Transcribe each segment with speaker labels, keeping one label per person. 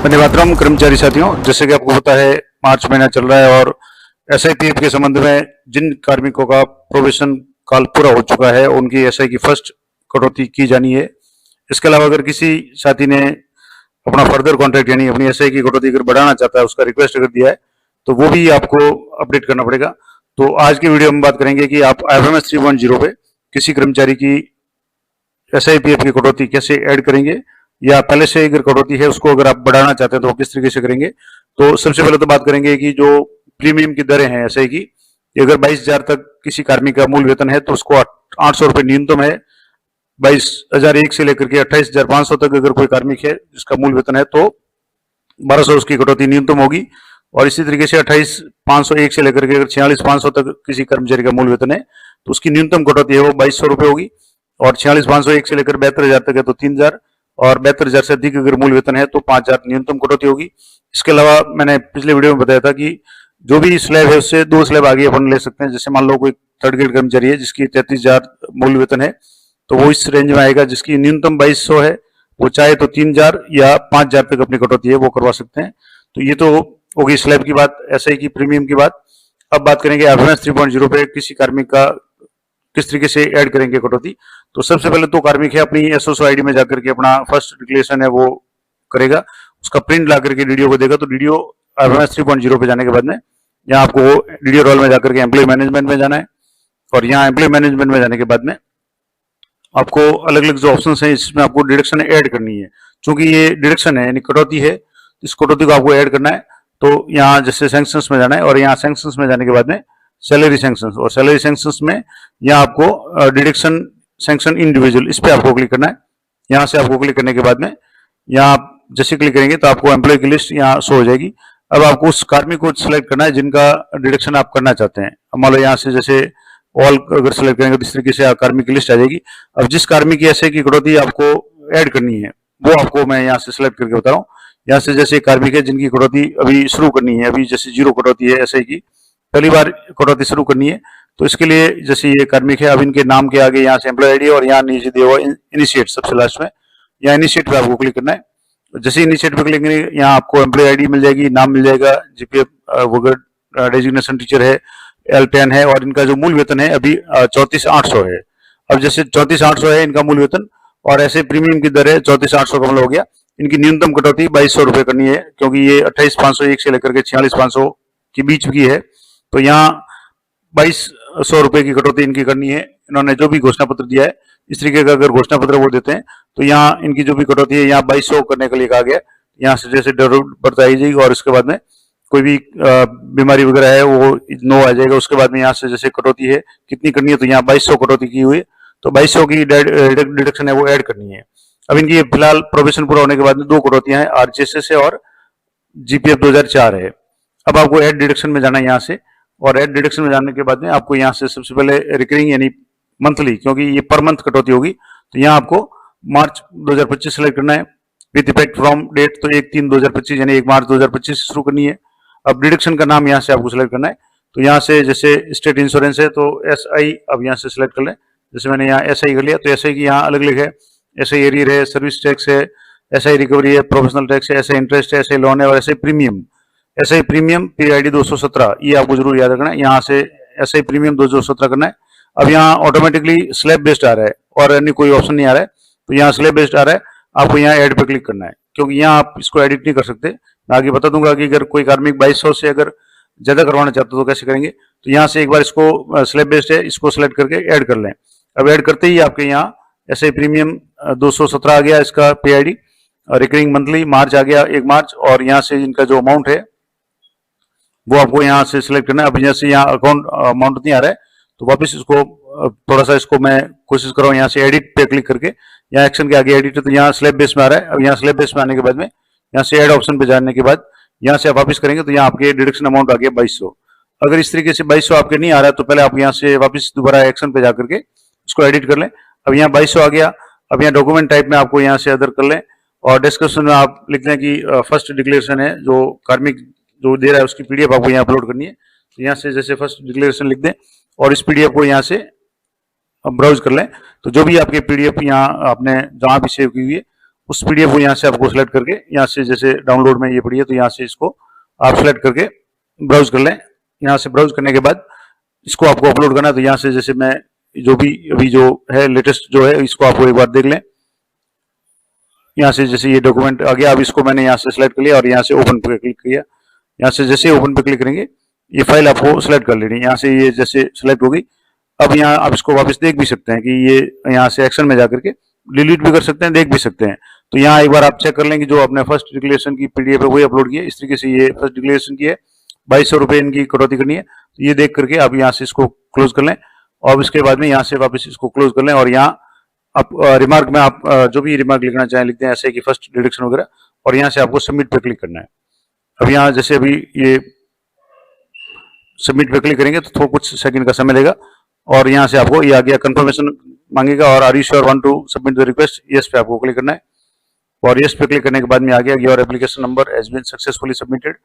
Speaker 1: धन्यवाद कर्मचारी साथियों, जैसे कि आपको पता है मार्च महीना चल रहा है और एसआईपीएफ के संबंध में जिन कार्मिकों का प्रोबेशन काल पूरा हो चुका है उनकी एसआई की फर्स्ट कटौती की जानी है। इसके अलावा अगर किसी साथी ने अपना फर्दर कॉन्ट्रैक्ट यानी अपनी एसआई की कटौती अगर बढ़ाना चाहता है, उसका रिक्वेस्ट अगर दिया है तो वो भी आपको अपडेट करना पड़ेगा। तो आज की वीडियो में बात करेंगे कि आप IFMS 3.0 पे किसी कर्मचारी की एसआईपीएफ की कटौती कैसे ऐड करेंगे, या पहले से अगर कटौती है उसको अगर आप बढ़ाना चाहते हैं तो किस तरीके से करेंगे। तो सबसे पहले तो बात करेंगे कि जो प्रीमियम की दरें हैं एसआई की, अगर 22,000 तक किसी कार्मिक का मूल वेतन है तो उसको 800 रुपये न्यूनतम है। 22,001 से लेकर के 28,500 तक अगर कोई कार्मिक है जिसका मूल वेतन है तो 1200 उसकी कटौती न्यूनतम होगी। और इसी तरीके से 28,501 से लेकर के अगर 46,500 तक किसी कर्मचारी का मूल वेतन है तो उसकी न्यूनतम कटौती है वो 2,200 रुपये होगी। और 46,501 से लेकर 72,000 तक है तो 3,000, और 72,000 से अधिक अगर मूल वेतन है तो 5,000 न्यूनतम कटौती होगी। इसके अलावा मैंने पिछले वीडियो में बताया था कि जो भी स्लैब है उससे 2 स्लैब आगे अपन ले सकते हैं। जैसे मान लो कोई थर्ड ग्रेड कर्मचारी है जिसकी 33,000 मूल वेतन है तो वो इस रेंज में आएगा, जिसकी न्यूनतम 2,200 है, वो चाहे तो 3,000 या 5,000 तक अपनी कटौती है वो करवा सकते हैं। तो ये तो होगी स्लैब की बात, एसआई की प्रीमियम की बात। अब बात करेंगे IFMS 3.0 पे किसी कार्मिक का किस तरीके से ऐड करेंगे कटौती। तो सबसे पहले तो कार्मिक है अपनी एसओसो आईडी में जाकर के अपना फर्स्ट डिक्लेरेशन है वो करेगा, उसका प्रिंट ला करके डीडीओ को देगा। तो डीडीओ IFMS 3.0 पे जाने के बाद में यहाँ आपको डीडीओ रोल में जाकर के एम्प्लॉय मैनेजमेंट में जाना है, और यहाँ एम्प्लॉय मैनेजमेंट में जाने के बाद में आपको अलग अलग जो ऑप्शन है इसमें आपको डिडक्शन ऐड करनी है। चूंकि ये डिडक्शन है यानी कटौती है, इस कटौती को आपको ऐड करना है। तो यहाँ जैसे सैंक्शंस में जाना है, और यहाँ सैंक्शंस में जाने के बाद में सैलरी सैंक्शंस, और सैलरी सैंक्शंस में यहाँ आपको डिडक्शन सैंक्शन इंडिविजुअल, इस पे आपको क्लिक करना है। यहाँ से आपको क्लिक करने के बाद में यहाँ आप जैसे क्लिक करेंगे तो आपको एम्प्लॉय की लिस्ट यहाँ शो हो जाएगी। अब आपको उस कार्मिक को सिलेक्ट करना है जिनका डिडक्शन आप करना चाहते हैं। अब मान लो यहाँ से जैसे ऑल अगर सिलेक्ट करेंगे तो इस तरीके से कार्मिक की लिस्ट आ जाएगी। अब जिस कार्मिक की एसआई की कटौती आपको ऐड करनी है वो आपको मैं यहाँ से सिलेक्ट करके बता रहा हूँ। यहाँ से जैसे कार्मिक है जिनकी कटौती अभी शुरू करनी है, अभी जैसे 0 कटौती है एसआई की, पहली बार कटौती शुरू करनी है, तो इसके लिए जैसे ये कार्मिक है अब इनके नाम के आगे यहाँ से एम्प्लॉय आईडी और यहाँ नीचे दिया हुआ इनिशिएट सबसे लास्ट में, यहाँ इनिशिएट पे आपको क्लिक करना है। जैसे इनिशिएट पे क्लिक करेंगे यहाँ आपको एम्प्लॉय आईडी मिल जाएगी, नाम मिल जाएगा, जीपीएफ वगैरह डेजिग्नेशन टीचर है, L10 है, और इनका जो मूल वेतन है अभी 34,800 है। अब जैसे 34,800 है इनका मूल वेतन, और ऐसे प्रीमियम की दर है 34,800 का मतलब हो गया। इनकी न्यूनतम कटौती 2,200 रुपये करनी है, क्योंकि ये 28,501 से लेकर के 46,500 के बीच की है। तो यहाँ 2,200 रुपये की कटौती इनकी करनी है। इन्होंने जो भी घोषणा पत्र दिया है इस तरीके का अगर घोषणा पत्र वो देते हैं तो यहाँ इनकी जो भी कटौती है यहाँ 2,200 करने के लिए कहा गया। यहाँ से जैसे बढ़ता आई जाएगी, और उसके बाद में कोई भी बीमारी वगैरह है वो नो आ जाएगा। उसके बाद में यहाँ से जैसे कटौती है कितनी करनी है, तो यहाँ 2,200 कटौती की हुई है तो 2,200 की डिडक्शन है वो ऐड करनी है। अब इनकी फिलहाल प्रोबेशन पूरा होने के बाद में 2 कटौतियां हैं, आरजीएसएस है और जीपीएफ 2004 है। अब आपको ऐड डिडक्शन में जाना है यहाँ से, और ऐड डिडक्शन में जाने के बाद में आपको यहाँ से सबसे पहले रिकरिंग यानी मंथली, क्योंकि ये पर मंथ कटौती होगी, तो यहाँ आपको मार्च 2025 सेलेक्ट करना है विद इफेक्ट फ्रॉम डेट, तो 1/3/2025 यानी 1 मार्च 2025 से शुरू करनी है। अब डिडक्शन का नाम यहाँ से आपको सिलेक्ट करना है, तो यहाँ से जैसे स्टेट इंश्योरेंस है तो एसआई अब यहाँ से सिलेक्ट कर लें। जैसे मैंने यहाँ एसआई कर लिया तो एसआई की यहाँ अलग अलग है, एसआई एरियर है, सर्विस टैक्स है, एसआई रिकवरी है, प्रोफेशनल टैक्स है, एसआई इंटरेस्ट है, एसआई लोन है, और एसआई प्रीमियम PID 217, ये आपको जरूर याद रखना है। यहाँ से एसआई प्रीमियम 217 करना है। अब यहाँ ऑटोमेटिकली स्लैब बेस्ड आ रहा है और अन्य कोई ऑप्शन नहीं आ रहा है, तो यहाँ स्लैब बेस्ड आ रहा है, आपको यहाँ ऐड पे क्लिक करना है, क्योंकि यहाँ आप इसको एडिट नहीं कर सकते। मैं आगे बता दूंगा कि अगर कोई कार्मिक 2,200 से अगर ज्यादा करवाना चाहते हो तो कैसे करेंगे। तो यहाँ से एक बार इसको स्लैब बेस्ड है, इसको सिलेक्ट करके ऐड कर लें। अब ऐड करते ही आपके यहाँ एसआई प्रीमियम 217 आ गया, इसका PID, रिकरिंग मंथली मार्च आ गया 1 मार्च, और यहाँ से इनका जो अमाउंट है वो आपको यहाँ से सिलेक्ट करना है। अब जैसे यहाँ अकाउंट अमाउंट नहीं आ रहा है तो वापस इसको थोड़ा सा इसको मैं कोशिश कर रहा हूँ, यहाँ से एडिट पे क्लिक करके यहाँ एक्शन के आगे एडिट है, तो यहाँ स्लैब बेस में आ रहा है। अब यहाँ स्लैब बेस में आने के बाद में यहाँ से ऐड ऑप्शन पे जाने के बाद यहाँ से आप वापस करेंगे तो यहाँ आपके डिडक्शन अमाउंट आ गया 2,200। अगर इस तरीके से 2,200 आपके नहीं आ रहा है तो पहले आप यहाँ से वापस दोबारा एक्शन पे जाकर के इसको एडिट कर लें। अब यहाँ 2,200 आ गया। अब यहाँ डॉक्यूमेंट टाइप में आपको यहाँ से अदर कर लें, और डिस्क्रिप्शन में आप लिख लें कि फर्स्ट डिक्लेरेशन है जो कार्मिक जो दे रहा है उसकी PDF आपको यहाँ अपलोड करनी है। तो यहाँ से जैसे फर्स्ट डिक्लेरेशन लिख दें और इस PDF को यहाँ से ब्राउज कर लें। तो जो भी आपके PDF यहाँ आपने जहाँ भी सेव की हुई है उस पीडीएफ को यहाँ से आपको सिलेक्ट करके, यहाँ से जैसे डाउनलोड में ये पड़ी है तो यहाँ से इसको आप सिलेक्ट करके ब्राउज कर लें। यहाँ से ब्राउज करने के बाद इसको आपको अपलोड करना है, तो यहाँ से जैसे मैं जो भी अभी जो है लेटेस्ट जो है इसको आपको एक बार देख लें। यहाँ से जैसे ये डॉक्यूमेंट आ गया, अब इसको मैंने यहाँ से सिलेक्ट कर लिया और यहाँ से ओपन पे क्लिक किया। यहाँ से जैसे ओपन पे क्लिक करेंगे ये फाइल आपको सिलेक्ट कर लेनी है। यहाँ से ये जैसे सिलेक्ट होगी, अब यहाँ आप इसको वापस देख भी सकते हैं कि ये यहाँ से एक्शन में जाकर के डिलीट भी कर सकते हैं, देख भी सकते हैं। तो यहाँ एक बार आप चेक कर लें कि जो आपने फर्स्ट डिक्लेरेशन की पीडीएफ है वही अपलोड की है। इस तरीके से ये फर्स्ट डिक्लेरेशन की है, 2200 रुपये इनकी कटौती करनी है। तो ये देख करके आप यहाँ से इसको क्लोज कर लें और इसके बाद में यहाँ से वापस इसको क्लोज कर लें और यहाँ आप रिमार्क में आप जो भी रिमार्क लिखना चाहें लिखते हैं, ऐसे कि फर्स्ट डिडक्शन वगैरह, और यहाँ से आपको सबमिट पे क्लिक करना है। अब यहाँ जैसे अभी ये सबमिट पे क्लिक करेंगे तो थोड़ा कुछ सेकंड का समय लेगा और यहाँ से आपको ये आ गया कंफर्मेशन मांगेगा और are you sure want to submit the request, yes पे आपको क्लिक करना है। और यस पे क्लिक करने के बाद में आ गया your application number has been successfully submitted,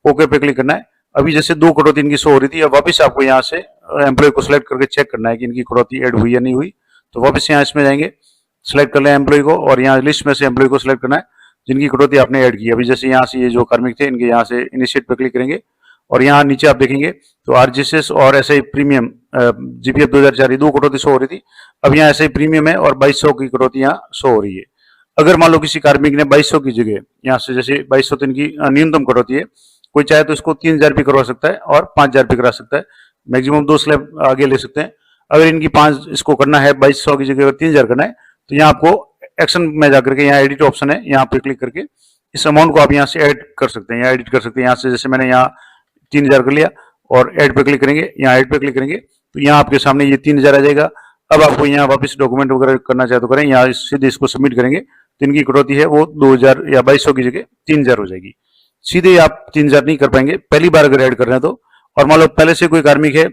Speaker 1: okay पे क्लिक करना है। अभी जैसे 2 कटौती इनकी शो हो रही थी, अब वापस आपको यहाँ से एम्प्लॉय को सिलेक्ट करके चेक करना है कि इनकी कटौती ऐड हुई या नहीं हुई। तो वापस यहाँ इसमें जाएंगे, सिलेक्ट कर लें एम्प्लॉय को और यहाँ लिस्ट में से एम्प्लॉय को सिलेक्ट करना है जिनकी कटौती आपने ऐड की। अभी जैसे यहाँ से ये जो कार्मिक थे इनके यहाँ से इनिशिएट पे क्लिक करेंगे और यहाँ नीचे आप देखेंगे तो आरजीएसएस और एसआई प्रीमियम जीपीएफ 2004 2 कटौती शो हो रही थी। अब यहाँ एसआई प्रीमियम है और 2200 की कटौती यहाँ शो हो रही है। अगर मान लो किसी कार्मिक ने 2200 की जगह यहाँ से जैसे 2200 तो इनकी न्यूनतम कटौती है, कोई चाहे तो इसको 3000 भी करवा सकता है और 5000 भी करा सकता है, मैक्सिमम 2 स्लैब आगे ले सकते हैं। अगर इनकी 5 इसको करना है 2200 की जगह अगर 3000 करना है तो यहाँ आपको एक्शन में जाकर के यहाँ एडिट ऑप्शन है, यहाँ पे क्लिक करके इस अमाउंट को आप यहाँ से ऐड कर सकते हैं, यहाँ एडिट कर सकते हैं। यहाँ से जैसे मैंने यहाँ 3000 कर लिया और ऐड पे क्लिक करेंगे, यहाँ ऐड पे क्लिक करेंगे तो यहाँ आपके सामने ये 3000 आ जाएगा। अब आपको यहाँ वापस डॉक्यूमेंट वगैरह करना चाहे तो करें, यहाँ सीधे इसको सबमिट करेंगे तो इनकी कटौती है वो 2000 या 2200 की जगह 3000 हो जाएगी। सीधे आप 3000 नहीं कर पाएंगे पहली बार अगर ऐड कर रहे हैं तो। और मान लो पहले से कोई कार्मिक है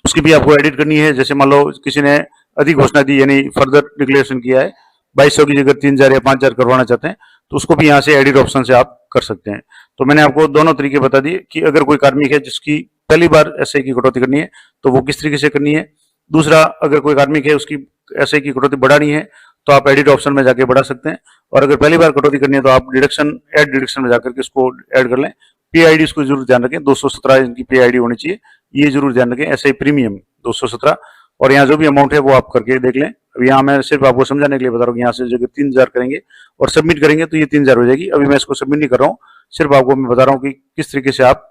Speaker 1: उसकी भी आपको एडिट करनी है, जैसे मान लो किसी ने अधिक घोषणा दी यानी फर्दर डिक्लेरेशन किया है 2200 की जगह 3000 या 5000 करवाना चाहते हैं तो उसको भी यहाँ से एडिट ऑप्शन से आप कर सकते हैं। तो मैंने आपको दोनों तरीके बता दिए कि अगर कोई कार्मिक है जिसकी पहली बार एसआई की कटौती करनी है तो वो किस तरीके से करनी है। दूसरा, अगर कोई कार्मिक है उसकी एसआई की कटौती बढ़ानी है तो आप एडिट ऑप्शन में जाके बढ़ा सकते हैं, और अगर पहली बार कटौती करनी है तो आप डिडक्शन ऐड डिडक्शन में जाकर के उसको ऐड कर लें। पे आईडी इसको जरूर ध्यान रखें, 217 इनकी पे आईडी होनी चाहिए, ये जरूर ध्यान रखें। एसआई प्रीमियम 217 और यहाँ जो भी अमाउंट है वो आप करके देख लें। अब यहाँ मैं सिर्फ आपको समझाने के लिए बता रहा हूँ, यहाँ से जगह 3000 करेंगे और सबमिट करेंगे तो ये 3000 हो जाएगी। अभी मैं इसको सबमिट नहीं कर रहा हूँ, सिर्फ आपको मैं बता रहा हूँ कि किस तरीके से आप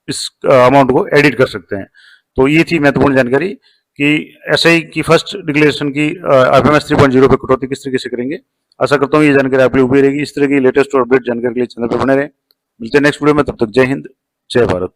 Speaker 1: इस अमाउंट को एडिट कर सकते हैं। तो ये थी महत्वपूर्ण जानकारी कि एसआई की फर्स्ट डिक्लेरेशन की एफएमएस 3.0 पे कटौती किस तरीके से करेंगे। आशा करता हूँ ये जानकारी आप लोग भी रहेगी। इस तरह की लेटेस्ट और अपडेट जानकारी के लिए चैनल पर बने रहें। मिलते हैं नेक्स्ट वीडियो में, तब तक जय हिंद जय भारत।